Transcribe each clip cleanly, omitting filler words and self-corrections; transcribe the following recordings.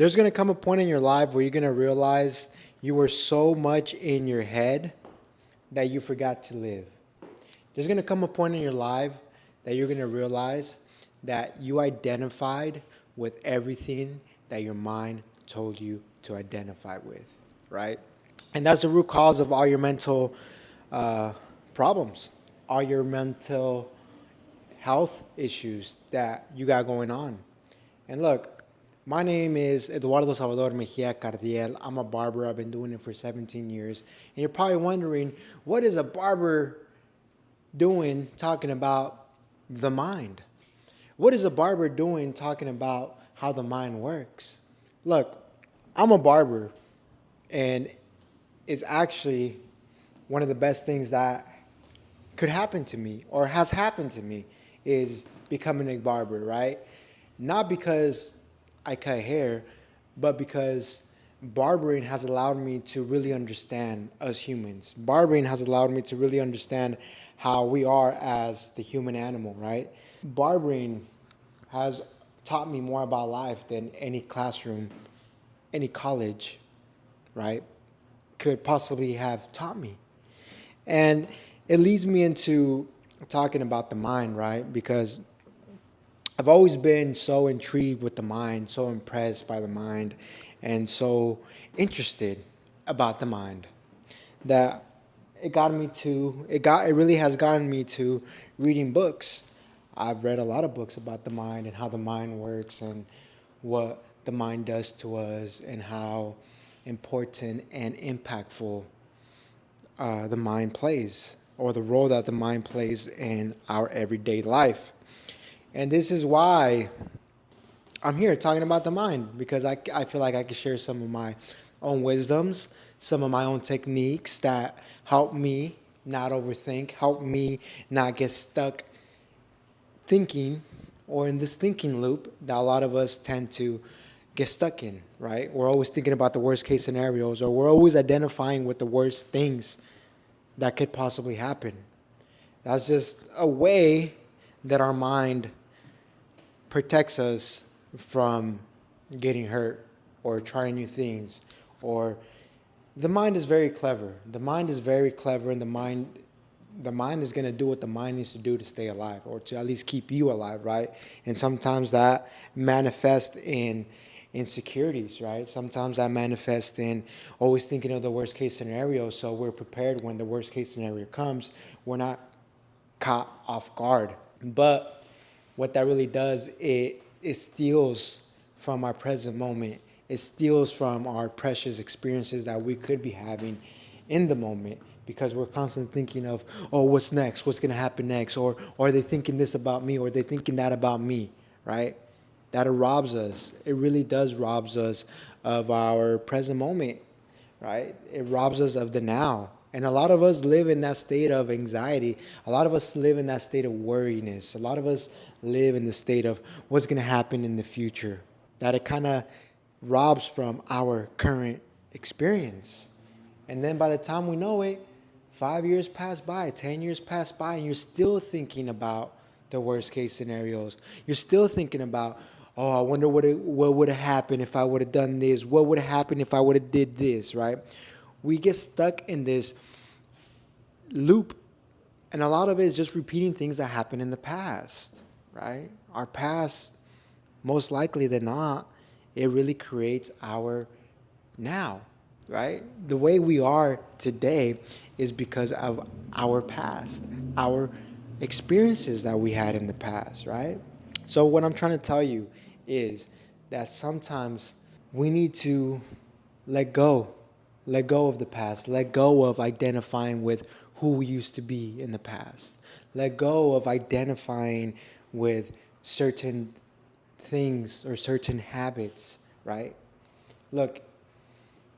there's going to come a point in your life where you're going to realize you were so much in your head that you forgot to live. There's going to come a point in your life that you're going to realize that you identified with everything that your mind told you to identify with, right? And that's the root cause of all your mental uh, problems, all your mental health issues that you got going on. And look, my name is Eduardo Salvador Mejia Cardiel. I'm a barber. I've been doing it for 17 years. And you're probably wondering, what is a barber doing talking about the mind? What is a barber doing talking about how the mind works? Look, I'm a barber, and it's actually one of the best things that could happen to me or has happened to me is becoming a barber, right? Not because I cut hair, but because barbering has allowed me to really understand us humans. Barbering has allowed me to really understand how we are as the human animal, right? Barbering has taught me more about life than any classroom, any college, right, could possibly have taught me. And it leads me into talking about the mind, right? Because I've always been so intrigued with the mind, so impressed by the mind, and so interested about the mind that it really has gotten me to reading books. I've read a lot of books about the mind and how the mind works and what the mind does to us and how important and impactful the mind plays, or the role that the mind plays in our everyday life. And this is why I'm here talking about the mind, because I feel like I can share some of my own wisdoms, some of my own techniques that help me not overthink, help me not get stuck thinking or in this thinking loop that a lot of us tend to get stuck in, right? We're always thinking about the worst case scenarios, or we're always identifying with the worst things that could possibly happen. That's just a way that our mind protects us from getting hurt or trying new things. Or the mind is very clever. The mind is very clever, and the mind is going to do what the mind needs to do to stay alive, or to at least keep you alive, right? And sometimes that manifests in insecurities, right? Sometimes that manifests in always thinking of the worst case scenario, so we're prepared when the worst case scenario comes. We're not caught off guard. But what that really does, it steals from our present moment. It steals from our precious experiences that we could be having in the moment, because we're constantly thinking of, oh, what's next? What's going to happen next? Or are they thinking this about me? Or are they thinking that about me? Right? That it robs us. It really does robs us of our present moment, right? It robs us of the now. And a lot of us live in that state of anxiety. A lot of us live in that state of worriness. A lot of us live in the state of what's going to happen in the future. That it kind of robs from our current experience. And then by the time we know it, 5 years pass by, 10 years pass by, and you're still thinking about the worst case scenarios. You're still thinking about, oh, I wonder what would have happened if I would have done this. What would have happened if I would have did this, right? We get stuck in this loop, and a lot of it is just repeating things that happened in the past, right? Our past, most likely than not, it really creates our now, right? The way we are today is because of our past, our experiences that we had in the past, right? So what I'm trying to tell you is that sometimes we need to let go. Let go of the past. Let go of identifying with who we used to be in the past. Let go of identifying with certain things or certain habits, right? Look,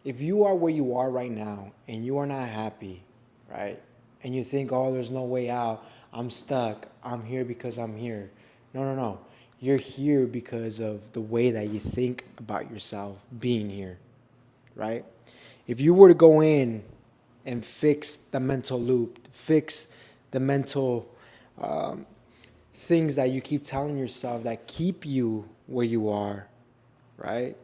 if you are where you are right now and you are not happy, right? And you think, oh, there's no way out. I'm stuck. I'm here because I'm here. No, no, no. You're here because of the way that you think about yourself being here, right? If you were to go in and fix the mental loop, fix the mental things that you keep telling yourself that keep you where you are, right?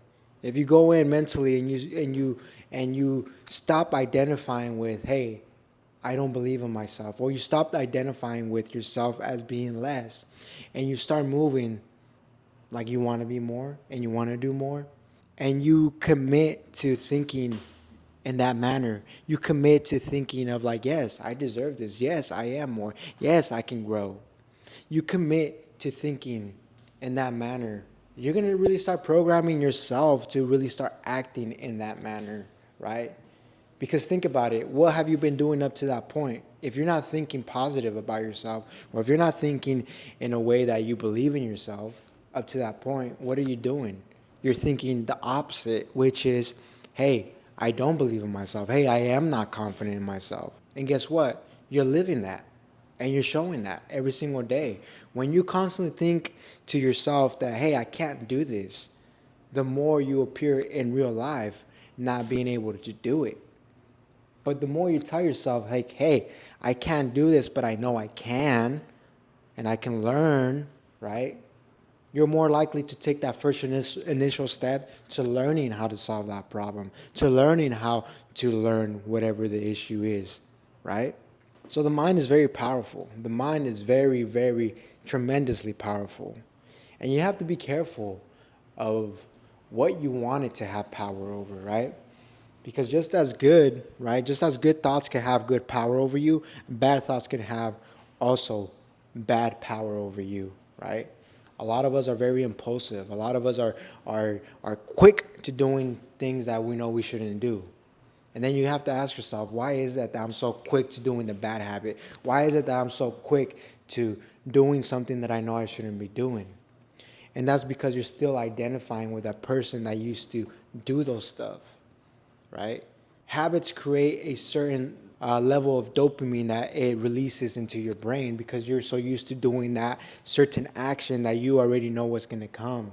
If you go in mentally and you stop identifying with, hey, I don't believe in myself, or you stop identifying with yourself as being less, and you start moving like you want to be more and you want to do more, and you commit to thinking in that manner. You commit to thinking of like, yes, I deserve this. Yes, I am more. Yes, I can grow. You commit to thinking in that manner. You're going to really start programming yourself to really start acting in that manner, right? Because think about it. What have you been doing up to that point? If you're not thinking positive about yourself, or if you're not thinking in a way that you believe in yourself up to that point, what are you doing? You're thinking the opposite, which is, hey, I don't believe in myself. Hey, I am not confident in myself. And guess what? You're living that. And you're showing that every single day. When you constantly think to yourself that, hey, I can't do this, the more you appear in real life not being able to do it. But the more you tell yourself, like, hey, I can't do this, but I know I can, and I can learn, right? You're more likely to take that first initial step to learning how to solve that problem, to learning how to learn whatever the issue is, right? So the mind is very powerful. The mind is very, very tremendously powerful. And you have to be careful of what you want it to have power over, right? Because just as good, right? Just as good thoughts can have good power over you, bad thoughts can have also bad power over you, right? A lot of us are very impulsive. A lot of us are quick to doing things that we know we shouldn't do. And then you have to ask yourself, why is it that I'm so quick to doing the bad habit? Why is it that I'm so quick to doing something that I know I shouldn't be doing? And that's because you're still identifying with that person that used to do those stuff, right? Habits create a certain level of dopamine that it releases into your brain because you're so used to doing that certain action that you already know what's going to come,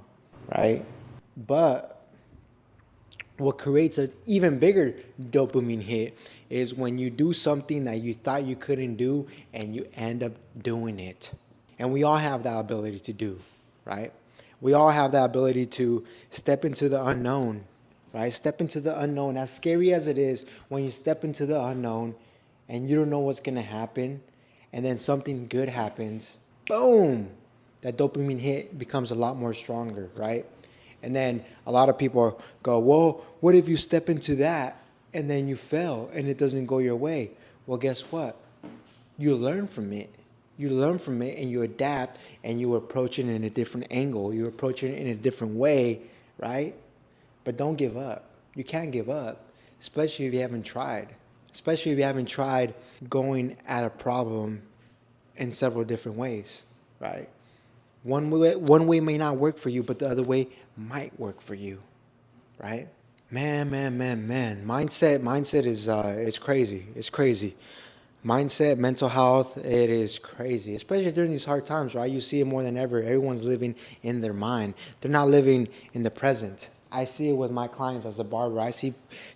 right? But what creates an even bigger dopamine hit is when you do something that you thought you couldn't do and you end up doing it. And we all have that ability to do, right? We all have that ability to step into the unknown, right? Step into the unknown. As scary as it is, when you step into the unknown and you don't know what's going to happen, and then something good happens, boom, that dopamine hit becomes a lot more stronger, right? And then a lot of people go, well, what if you step into that and then you fail and it doesn't go your way? Well, guess what? You learn from it. You learn from it and you adapt and you approach it in a different angle. You approach it in a different way, right? But don't give up. You can't give up, especially if you haven't tried. Especially if you haven't tried going at a problem in several different ways, right? One way may not work for you, but the other way might work for you, right? Man. Mindset is it's crazy. It's crazy. Mindset, mental health, it is crazy, especially during these hard times, right? You see it more than ever. Everyone's living in their mind. They're not living in the present. I see it with my clients as a barber. I see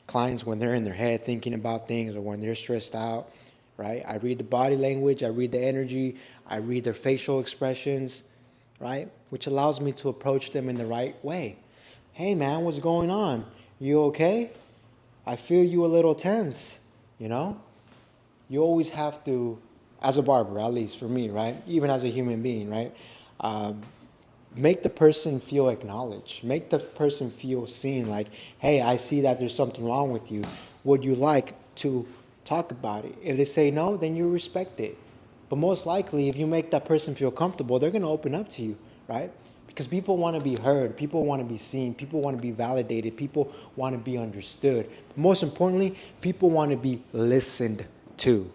clients when they're in their head thinking about things or when they're stressed out, right? I read the body language, I read the energy, I read their facial expressions, right? Which allows me to approach them in the right way. Hey man, what's going on? You okay? I feel you a little tense, you know? You always have to, as a barber, at least for me, right? Even as a human being, right? Make the person feel acknowledged. Make the person feel seen. Like, hey, I see that there's something wrong with you. Would you like to talk about it? If they say no, then you respect it. But most likely, if you make that person feel comfortable, they're going to open up to you, right? Because people want to be heard. People want to be seen. People want to be validated. People want to be understood. But most importantly, people want to be listened to,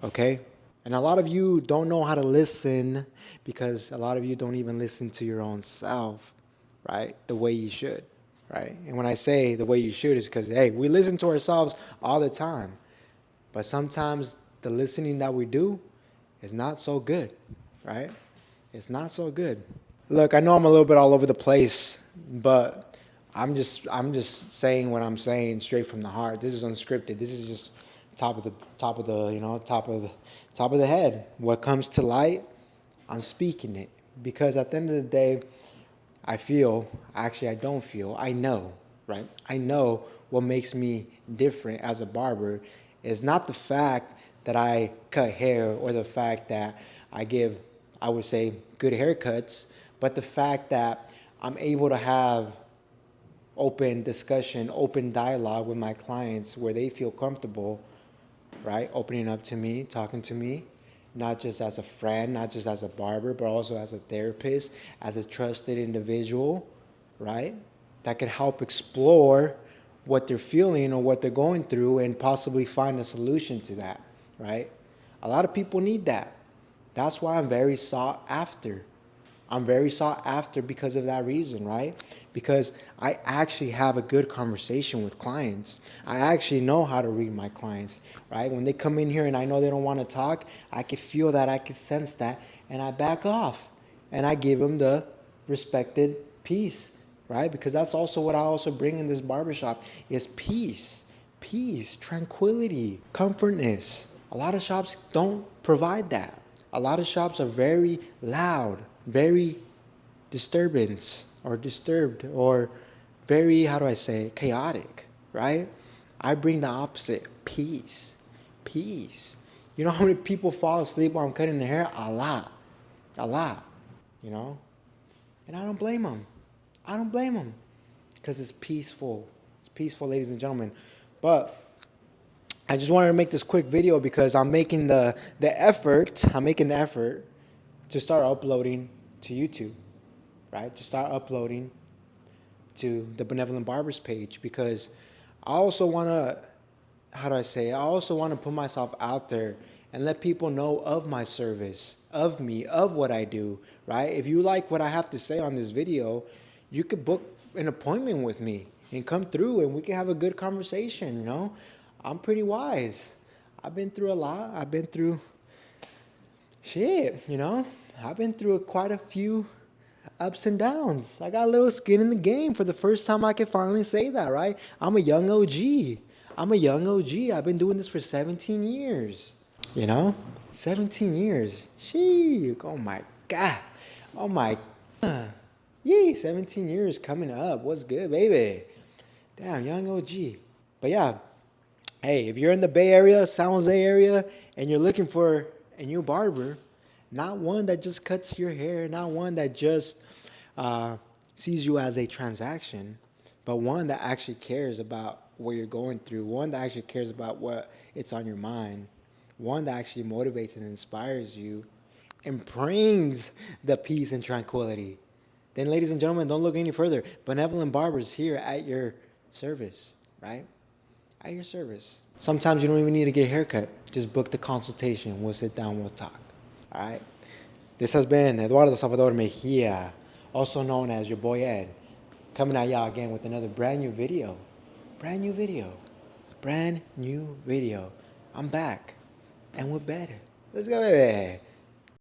okay? And a lot of you don't know how to listen because a lot of you don't even listen to your own self, right? The way you should, right? And when I say the way you should is because, hey, we listen to ourselves all the time. But sometimes the listening that we do is not so good, right? It's not so good. Look, I know I'm a little bit all over the place, but I'm just saying what I'm saying straight from the heart. This is unscripted. This is just top of the head. What comes to light, I'm speaking it because at the end of the day, I don't feel, I know, right? I know what makes me different as a barber is not the fact that I cut hair or the fact that I give, I would say, good haircuts, but the fact that I'm able to have open discussion, open dialogue with my clients where they feel comfortable, right? Opening up to me, talking to me, not just as a friend, not just as a barber, but also as a therapist, as a trusted individual, right? That could help explore what they're feeling or what they're going through and possibly find a solution to that, right? A lot of people need that. That's why I'm very sought after. I'm very sought after because of that reason, right? Because I actually have a good conversation with clients. I actually know how to read my clients, right? When they come in here and I know they don't want to talk, I can feel that, I can sense that, and I back off. And I give them the respected peace, right? Because that's also what I also bring in this barbershop is peace, tranquility, comfortness. A lot of shops don't provide that. A lot of shops are very loud, very disturbed or very, how do I say it, chaotic, right? I bring the opposite, peace. You know how many people fall asleep while I'm cutting their hair? A lot, you know? And I don't blame them. Because it's peaceful. It's peaceful, ladies and gentlemen. But I just wanted to make this quick video because I'm making the effort to start uploading to YouTube, right? To start uploading to the Benevolent Barbers page because I also want to, how do I say it? I also want to put myself out there and let people know of my service, of me, of what I do, right? If you like what I have to say on this video, you could book an appointment with me and come through and we can have a good conversation, you know? I'm pretty wise. I've been through a lot. I've been through shit, you know? I've been through quite a few ups and downs. I got a little skin in the game for the first time I can finally say that, right? I'm a young OG. I've been doing this for 17 years, you know? 17 years. Sheesh. Oh my God. Oh my God. Yee, 17 years coming up. What's good, baby? Damn, young OG. But yeah, hey, if you're in the Bay Area, San Jose area, and you're looking for a new barber, not one that just cuts your hair, not one that just sees you as a transaction, but one that actually cares about what you're going through, one that actually cares about what it's on your mind, one that actually motivates and inspires you and brings the peace and tranquility. Then, ladies and gentlemen, don't look any further. Benevolent Barbers here at your service, right? At your service. Sometimes you don't even need to get a haircut. Just book the consultation. We'll sit down, we'll talk. All right? This has been Eduardo Salvador Mejia, also known as your boy Ed, coming at y'all again with another brand new video. Brand new video. I'm back. And we're better. Let's go, baby.